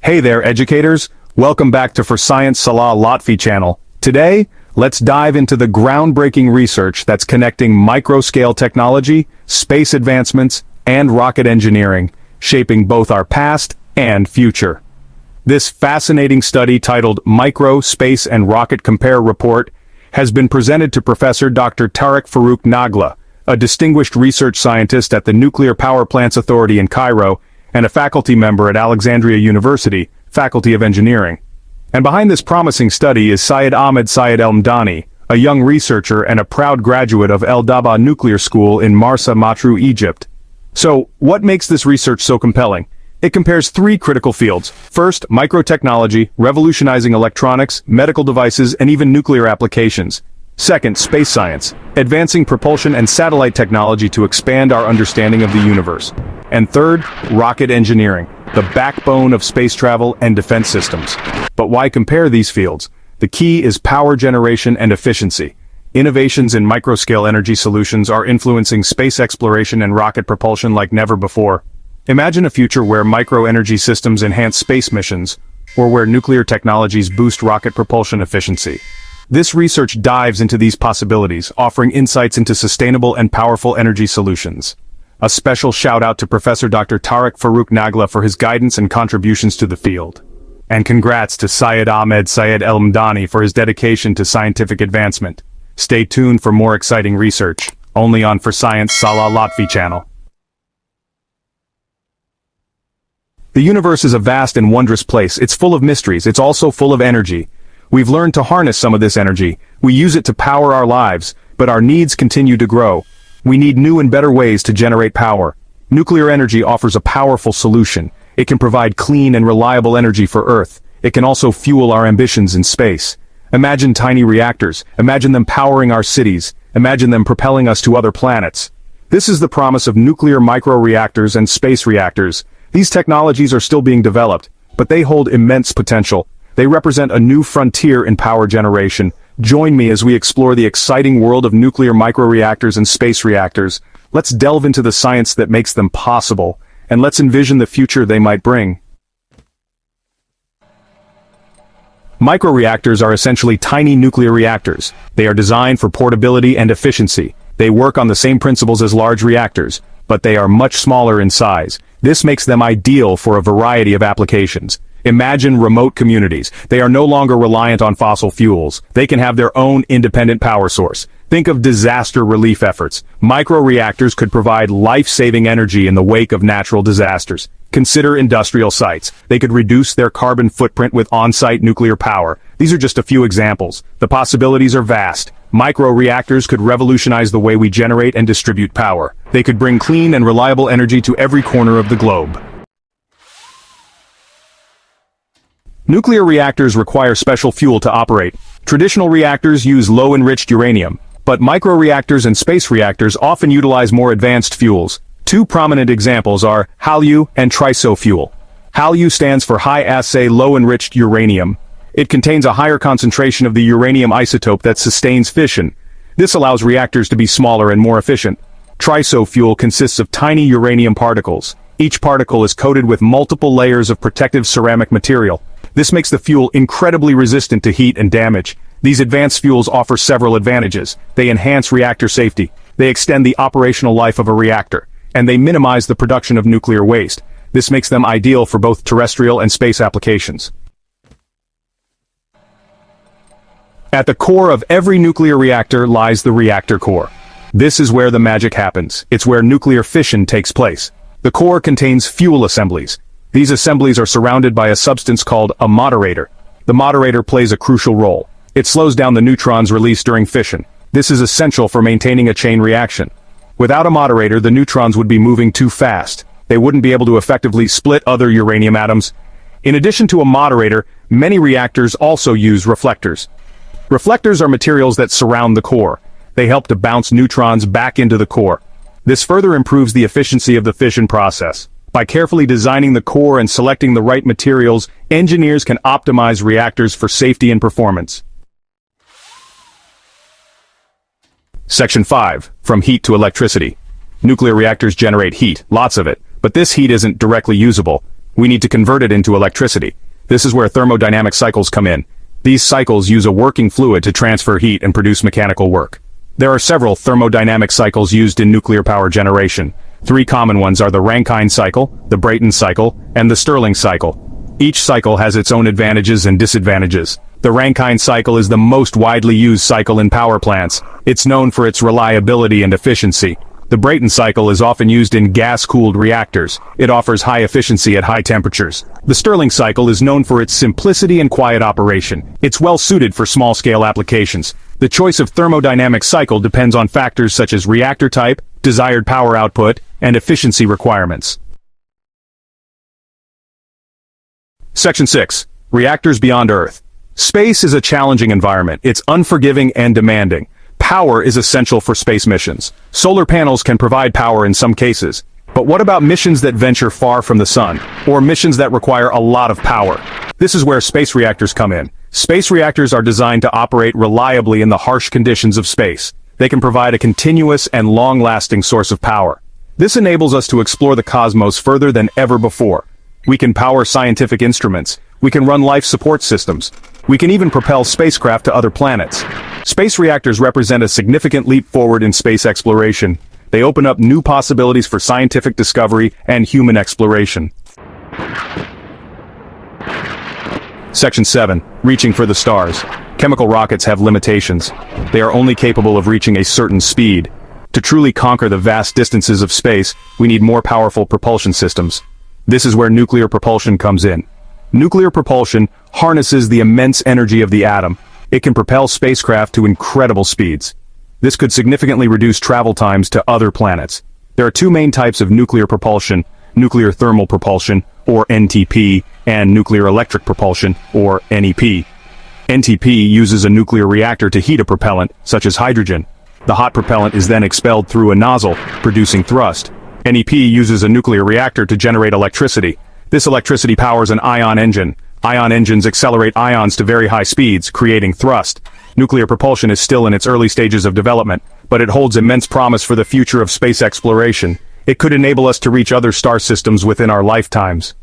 Hey there, educators. Welcome back to For Science Salah Lotfy channel. Today, let's dive into the groundbreaking research that's connecting micro-scale technology, space advancements, and rocket engineering, shaping both our past and future. This fascinating study titled Micro, Space and Rocket Compare Report has been presented to Professor Dr. Tarek Farouk Nagla, a distinguished research scientist at the Nuclear Power Plants Authority in Cairo, and a faculty member at Alexandria University, Faculty of Engineering. And behind this promising study is Saied Ahmed Saied El-Mdany, a young researcher and a proud graduate of El-Dabaa Nuclear School in Marsa Matrouh, Egypt. So, what makes this research so compelling? It compares three critical fields. First, microtechnology, revolutionizing electronics, medical devices, and even nuclear applications. Second, space science, advancing propulsion and satellite technology to expand our understanding of the universe. And third, rocket engineering, the backbone of space travel and defense systems. But why compare these fields? The key is power generation and efficiency. Innovations in microscale energy solutions are influencing space exploration and rocket propulsion like never before. Imagine a future where micro-energy systems enhance space missions, or where nuclear technologies boost rocket propulsion efficiency. This research dives into these possibilities, offering insights into sustainable and powerful energy solutions. A special shout-out to Professor Dr. Tarek Farouk Nagla for his guidance and contributions to the field. And congrats to Saied Ahmed Saied El-Mdany for his dedication to scientific advancement. Stay tuned for more exciting research, only on For Science Salah Lotfy channel. The universe is a vast and wondrous place. It's full of mysteries. It's also full of energy. We've learned to harness some of this energy. We use it to power our lives, but our needs continue to grow. We need new and better ways to generate power. Nuclear energy offers a powerful solution. It can provide clean and reliable energy for Earth. It can also fuel our ambitions in space. Imagine tiny reactors. Imagine them powering our cities. Imagine them propelling us to other planets. This is the promise of nuclear microreactors and space reactors. These technologies are still being developed, but they hold immense potential. They represent a new frontier in power generation. Join me as we explore the exciting world of nuclear microreactors and space reactors. Let's delve into the science that makes them possible, and let's envision the future they might bring. Microreactors are essentially tiny nuclear reactors. They are designed for portability and efficiency. They work on the same principles as large reactors, but they are much smaller in size. This makes them ideal for a variety of applications. Imagine remote communities. They are no longer reliant on fossil fuels. They can have their own independent power source. Think of disaster relief efforts. Microreactors could provide life-saving energy in the wake of natural disasters. Consider industrial sites. They could reduce their carbon footprint with on-site nuclear power. These are just a few examples. The possibilities are vast. Microreactors could revolutionize the way we generate and distribute power. They could bring clean and reliable energy to every corner of the globe. Nuclear reactors require special fuel to operate. Traditional reactors use low-enriched uranium, but microreactors and space reactors often utilize more advanced fuels. Two prominent examples are HALEU and TRISO fuel. HALEU stands for high-assay low-enriched uranium. It contains a higher concentration of the uranium isotope that sustains fission. This allows reactors to be smaller and more efficient. TRISO fuel consists of tiny uranium particles. Each particle is coated with multiple layers of protective ceramic material. This makes the fuel incredibly resistant to heat and damage. These advanced fuels offer several advantages. They enhance reactor safety, they extend the operational life of a reactor, and they minimize the production of nuclear waste. This makes them ideal for both terrestrial and space applications. At the core of every nuclear reactor lies the reactor core. This is where the magic happens. It's where nuclear fission takes place. The core contains fuel assemblies. These assemblies are surrounded by a substance called a moderator. The moderator plays a crucial role. It slows down the neutrons released during fission. This is essential for maintaining a chain reaction. Without a moderator, the neutrons would be moving too fast. They wouldn't be able to effectively split other uranium atoms. In addition to a moderator, many reactors also use reflectors. Reflectors are materials that surround the core. They help to bounce neutrons back into the core. This further improves the efficiency of the fission process. By carefully designing the core and selecting the right materials, engineers can optimize reactors for safety and performance. Section 5. From heat to electricity. Nuclear reactors generate heat, lots of it, but this heat isn't directly usable. We need to convert it into electricity. This is where thermodynamic cycles come in. These cycles use a working fluid to transfer heat and produce mechanical work. There are several thermodynamic cycles used in nuclear power generation. Three common ones are the Rankine cycle, the Brayton cycle, and the Stirling cycle. Each cycle has its own advantages and disadvantages. The Rankine cycle is the most widely used cycle in power plants. It's known for its reliability and efficiency. The Brayton cycle is often used in gas-cooled reactors. It offers high efficiency at high temperatures. The Stirling cycle is known for its simplicity and quiet operation. It's well suited for small-scale applications. The choice of thermodynamic cycle depends on factors such as reactor type, desired power output, and efficiency requirements. Section 6. Reactors beyond Earth. Space is a challenging environment. It's unforgiving and demanding. Power is essential for space missions. Solar panels can provide power in some cases. But what about missions that venture far from the sun, or missions that require a lot of power? This is where space reactors come in. Space reactors are designed to operate reliably in the harsh conditions of space. They can provide a continuous and long-lasting source of power. This enables us to explore the cosmos further than ever before. We can power scientific instruments. We can run life support systems. We can even propel spacecraft to other planets. Space reactors represent a significant leap forward in space exploration. They open up new possibilities for scientific discovery and human exploration. Section 7. Reaching for the stars. Chemical rockets have limitations. They are only capable of reaching a certain speed. To truly conquer the vast distances of space, we need more powerful propulsion systems. This is where nuclear propulsion comes in. Nuclear propulsion harnesses the immense energy of the atom. It can propel spacecraft to incredible speeds. This could significantly reduce travel times to other planets. There are two main types of nuclear propulsion: nuclear thermal propulsion, or NTP, and nuclear electric propulsion, or NEP. NTP uses a nuclear reactor to heat a propellant, such as hydrogen. The hot propellant is then expelled through a nozzle, producing thrust. NEP uses a nuclear reactor to generate electricity. This electricity powers an ion engine. Ion engines accelerate ions to very high speeds, creating thrust. Nuclear propulsion is still in its early stages of development, but it holds immense promise for the future of space exploration. It could enable us to reach other star systems within our lifetimes.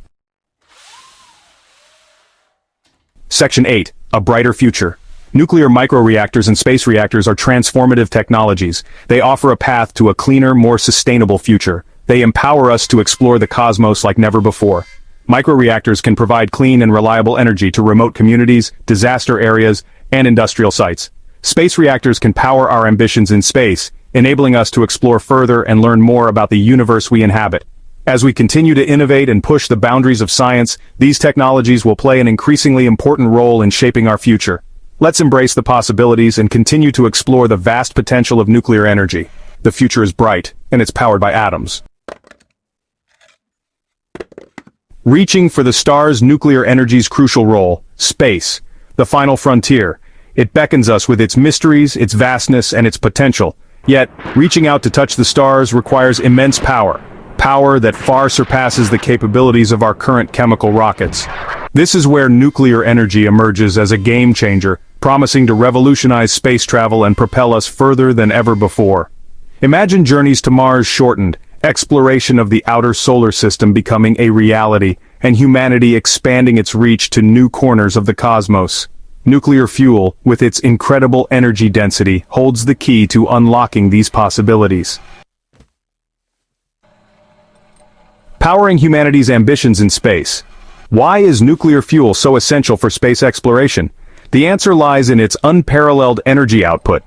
Section 8. A brighter future. Nuclear microreactors and space reactors are transformative technologies. They offer a path to a cleaner, more sustainable future. They empower us to explore the cosmos like never before. Microreactors can provide clean and reliable energy to remote communities, disaster areas, and industrial sites. Space reactors can power our ambitions in space, enabling us to explore further and learn more about the universe we inhabit. As we continue to innovate and push the boundaries of science, these technologies will play an increasingly important role in shaping our future. Let's embrace the possibilities and continue to explore the vast potential of nuclear energy. The future is bright, and it's powered by atoms. Reaching for the stars. Nuclear energy's crucial role. Space. The final frontier. It beckons us with its mysteries, its vastness, and its potential. Yet, reaching out to touch the stars requires immense power. Power that far surpasses the capabilities of our current chemical rockets. This is where nuclear energy emerges as a game changer, promising to revolutionize space travel and propel us further than ever before. Imagine journeys to Mars shortened, exploration of the outer solar system becoming a reality, and humanity expanding its reach to new corners of the cosmos. Nuclear fuel, with its incredible energy density, holds the key to unlocking these possibilities. Powering humanity's ambitions in space. Why is nuclear fuel so essential for space exploration? The answer lies in its unparalleled energy output.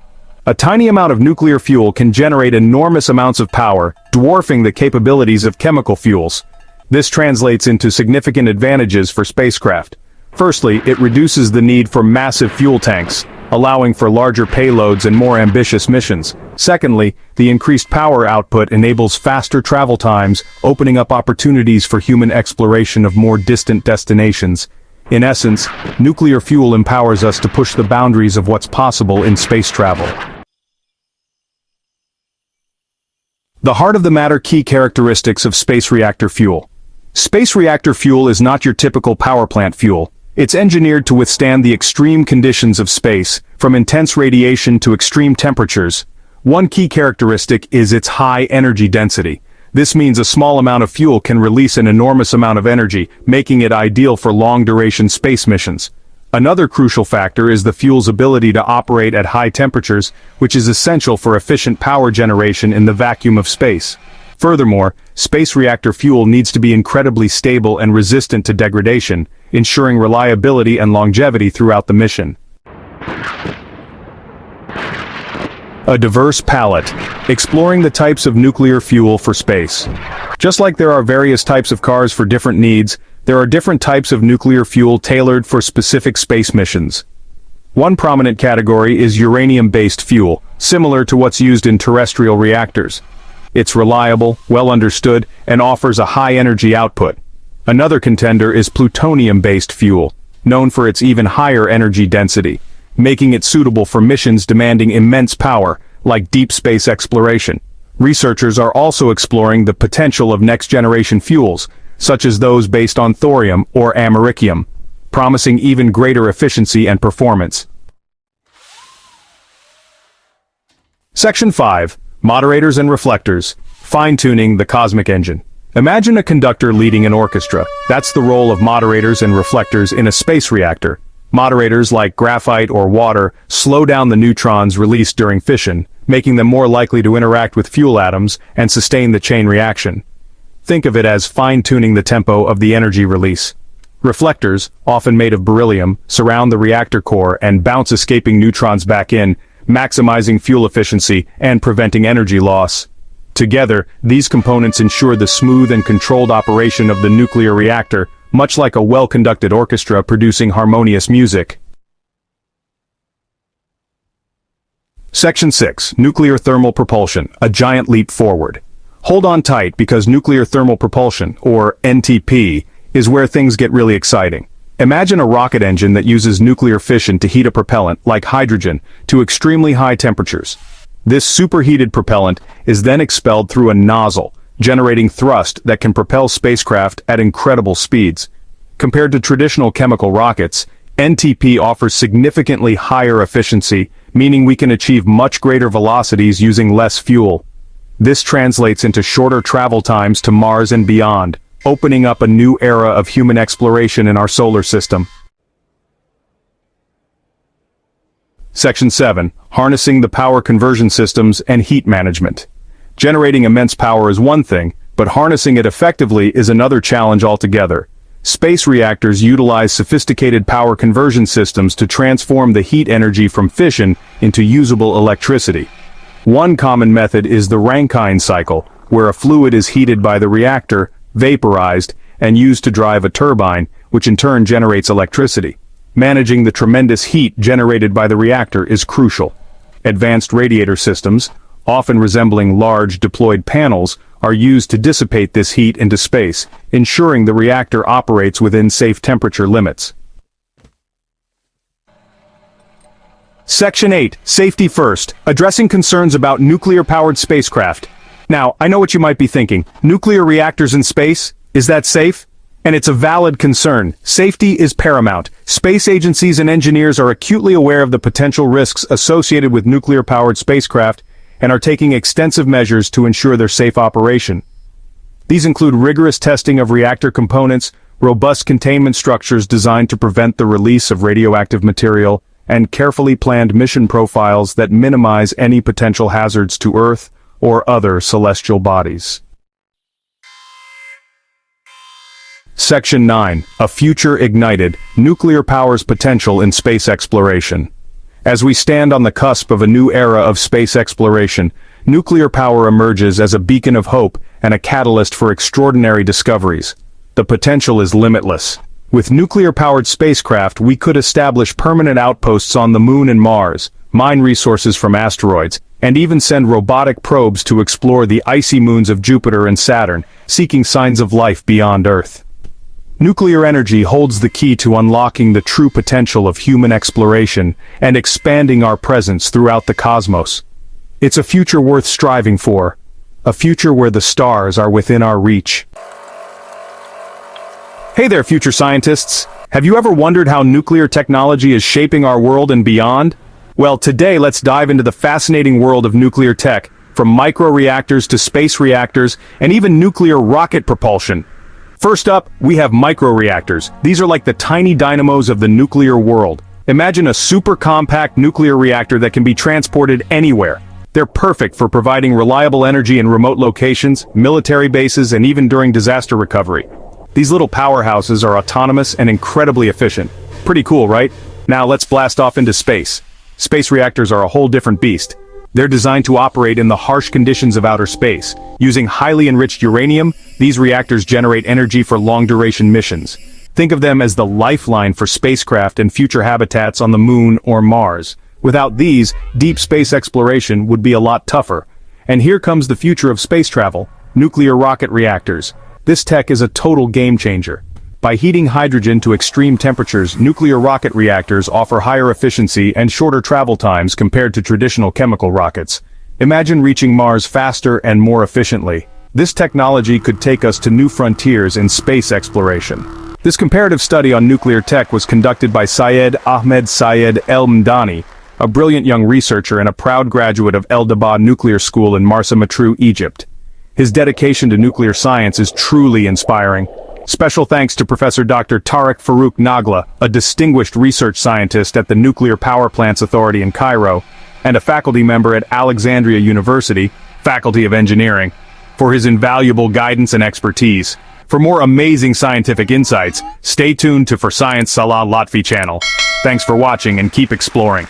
A tiny amount of nuclear fuel can generate enormous amounts of power, dwarfing the capabilities of chemical fuels. This translates into significant advantages for spacecraft. Firstly, it reduces the need for massive fuel tanks, allowing for larger payloads and more ambitious missions. Secondly, the increased power output enables faster travel times, opening up opportunities for human exploration of more distant destinations. In essence, nuclear fuel empowers us to push the boundaries of what's possible in space travel. The heart of the matter. Key characteristics of space reactor fuel. Space reactor fuel is not your typical power plant fuel. It's engineered to withstand the extreme conditions of space, from intense radiation to extreme temperatures. One key characteristic is its high energy density. This means a small amount of fuel can release an enormous amount of energy, making it ideal for long-duration space missions. Another crucial factor is the fuel's ability to operate at high temperatures, which is essential for efficient power generation in the vacuum of space. Furthermore, space reactor fuel needs to be incredibly stable and resistant to degradation, ensuring reliability and longevity throughout the mission. A diverse palette, exploring the types of nuclear fuel for space. Just like there are various types of cars for different needs, there are different types of nuclear fuel tailored for specific space missions. One prominent category is uranium-based fuel, similar to what's used in terrestrial reactors. It's reliable, well understood, and offers a high energy output. Another contender is plutonium-based fuel, known for its even higher energy density, making it suitable for missions demanding immense power, like deep space exploration. Researchers are also exploring the potential of next-generation fuels, such as those based on thorium or americium, promising even greater efficiency and performance. Section 5. Moderators and reflectors. Fine-tuning the cosmic engine. Imagine a conductor leading an orchestra. That's the role of moderators and reflectors in a space reactor. Moderators like graphite or water slow down the neutrons released during fission, making them more likely to interact with fuel atoms and sustain the chain reaction. Think of it as fine-tuning the tempo of the energy release. Reflectors, often made of beryllium, surround the reactor core and bounce escaping neutrons back in, maximizing fuel efficiency and preventing energy loss. Together, these components ensure the smooth and controlled operation of the nuclear reactor, much like a well-conducted orchestra producing harmonious music. Section 6. Nuclear thermal propulsion, a giant leap forward. Hold on tight because nuclear thermal propulsion, or NTP, is where things get really exciting. Imagine a rocket engine that uses nuclear fission to heat a propellant, like hydrogen, to extremely high temperatures. This superheated propellant is then expelled through a nozzle, generating thrust that can propel spacecraft at incredible speeds. Compared to traditional chemical rockets, NTP offers significantly higher efficiency, meaning we can achieve much greater velocities using less fuel. This translates into shorter travel times to Mars and beyond, opening up a new era of human exploration in our solar system. Section 7. Harnessing the power conversion systems and heat management. Generating immense power is one thing, but harnessing it effectively is another challenge altogether. Space reactors utilize sophisticated power conversion systems to transform the heat energy from fission into usable electricity. One common method is the Rankine cycle, where a fluid is heated by the reactor, vaporized, and used to drive a turbine, which in turn generates electricity. Managing the tremendous heat generated by the reactor is crucial. Advanced radiator systems, often resembling large deployed panels, are used to dissipate this heat into space, ensuring the reactor operates within safe temperature limits. Section 8. Safety first, addressing concerns about nuclear-powered spacecraft. Now, I know what you might be thinking. Nuclear reactors in space? Is that safe? And it's a valid concern. Safety is paramount. Space agencies and engineers are acutely aware of the potential risks associated with nuclear-powered spacecraft and are taking extensive measures to ensure their safe operation. These include rigorous testing of reactor components, robust containment structures designed to prevent the release of radioactive material, and carefully planned mission profiles that minimize any potential hazards to Earth or other celestial bodies. Section 9. A future ignited, nuclear power's potential in space exploration. As we stand on the cusp of a new era of space exploration, nuclear power emerges as a beacon of hope and a catalyst for extraordinary discoveries. The potential is limitless. With nuclear-powered spacecraft, we could establish permanent outposts on the Moon and Mars, mine resources from asteroids, and even send robotic probes to explore the icy moons of Jupiter and Saturn, seeking signs of life beyond Earth. Nuclear energy holds the key to unlocking the true potential of human exploration and expanding our presence throughout the cosmos. It's a future worth striving for, a future where the stars are within our reach. Hey there, future scientists! Have you ever wondered how nuclear technology is shaping our world and beyond? Well, today let's dive into the fascinating world of nuclear tech, from microreactors to space reactors, and even nuclear rocket propulsion. First up, we have microreactors. These are like the tiny dynamos of the nuclear world. Imagine a super compact nuclear reactor that can be transported anywhere. They're perfect for providing reliable energy in remote locations, military bases, and even during disaster recovery. These little powerhouses are autonomous and incredibly efficient. Pretty cool, right? Now let's blast off into space. Space reactors are a whole different beast. They're designed to operate in the harsh conditions of outer space. Using highly enriched uranium, these reactors generate energy for long-duration missions. Think of them as the lifeline for spacecraft and future habitats on the Moon or Mars. Without these, deep space exploration would be a lot tougher. And here comes the future of space travel: nuclear rocket reactors. This tech is a total game changer. By heating hydrogen to extreme temperatures, nuclear rocket reactors offer higher efficiency and shorter travel times compared to traditional chemical rockets. Imagine reaching Mars faster and more efficiently. This technology could take us to new frontiers in space exploration. This comparative study on nuclear tech was conducted by Saied Ahmed Saied El-Mdany, a brilliant young researcher and a proud graduate of El-Dabaa Nuclear School in Marsa Matrouh, Egypt. His dedication to nuclear science is truly inspiring. Special thanks to Professor Dr. Tarek Farouk Nagla, a distinguished research scientist at the Nuclear Power Plants Authority in Cairo, and a faculty member at Alexandria University, Faculty of Engineering, for his invaluable guidance and expertise. For more amazing scientific insights, stay tuned to For Science Salah Lotfy channel. Thanks for watching and keep exploring.